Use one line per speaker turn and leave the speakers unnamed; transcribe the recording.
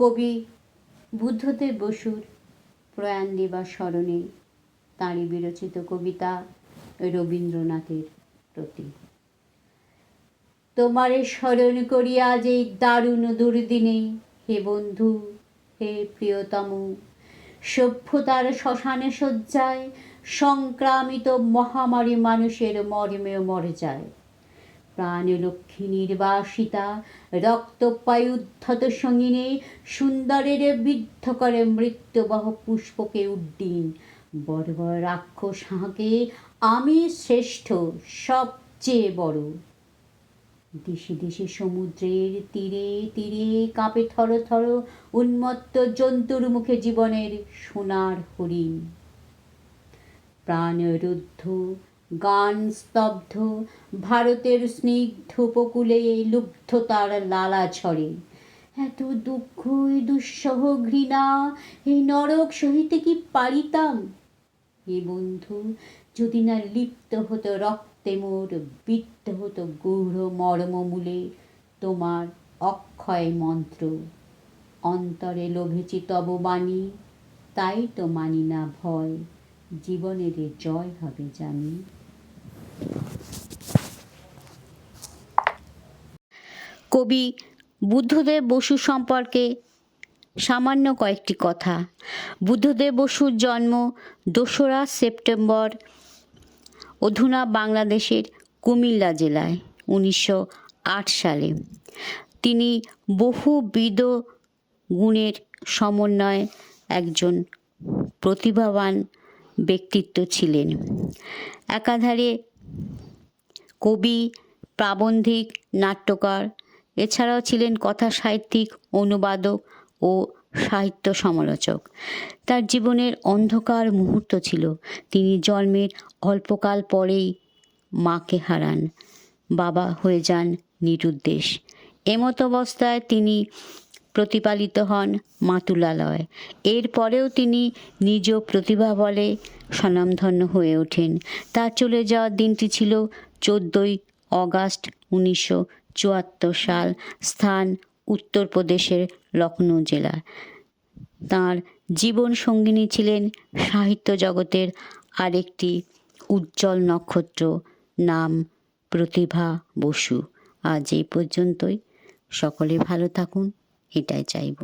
কবি বুদ্ধদেব বসুর প্রয়াণ দিবস স্মরণে তাঁরই বিরচিত কবিতা রবীন্দ্রনাথের প্রতি। তোমারে স্মরণ করি আজ এই দারুণ দুর্দিনে, হে বন্ধু, হে প্রিয়তম, সভ্যতার শ্মশানে শয্যায় সংক্রামিত মহামারী মানুষের মর্মে মরে যায়। প্রাণলক্ষ্মী নির্বাসিতা রক্তপায়ুদ্ধত সঙ্গিনে সুন্দরের বিদ্ধ করে মৃত্যুবহ পুষ্পকে উড্ডীন। বর্বর রাক্ষস হাঁকে আমি শ্রেষ্ঠ, সবচেয়ে বড়। দিশি দিশি সমুদ্রের তীরে তীরে কাঁপে থর থর উন্মত্ত জন্তুর মুখে জীবনের সোনার হরিণ। প্রাণরুদ্ধ গান স্তব্ধ ভারতের স্নিগ্ধ উপকূলে লুব্ধতার লালা ঝরে। এত দুঃখ দুঃসহ ঘৃণা এই নরক সহিতে কি পারিতাম? হে বন্ধু, যদি না লিপ্ত হতো রক্তে মোর, বিদ্ধ হতো গূঢ় মর্মমূলে তোমার অক্ষয় মন্ত্র। অন্তরে লোভেছি তব বাণী, তাই তো মানি না ভয়, জীবনের জয় হবে জানি। কবি বুদ্ধদেব বসু সম্পর্কে সামান্য কয়েকটি কথা। বুদ্ধদেব বসুর জন্ম 2রা সেপ্টেম্বর অধুনা বাংলাদেশের কুমিল্লা জেলায় 1908 সালে। তিনি বহুবিধ গুণের সমন্বয়ে একজন প্রতিভাবান ব্যক্তিত্ব ছিলেন। একাধারে কবি, প্রাবন্ধিক, নাট্যকার, এছাড়াও ছিলেন কথা সাহিত্যিক, অনুবাদক ও সাহিত্য সমালোচক। তার জীবনের অন্ধকার মুহূর্ত ছিল। তিনি জন্মের অল্পকাল পরেই মাকে হারান, বাবা হয়ে যান নিরুদ্দেশ। এমত অবস্থায় তিনি প্রতিপালিত হন মাতুলালয়ে। এরপরেও তিনি নিজ প্রতিভা বলে স্বনামধন্য হয়ে ওঠেন। তার চলে যাওয়ার দিনটি ছিল 14ই অগাস্ট 1974 সাল। স্থান উত্তরপ্রদেশের লখনৌ জেলা। তাঁর জীবন সঙ্গিনী ছিলেন সাহিত্য জগতের আরেকটি উজ্জ্বল নক্ষত্র, নাম প্রতিভা বসু। আজ এই পর্যন্তই। সকলে ভালো থাকুন, এটাই চাইব।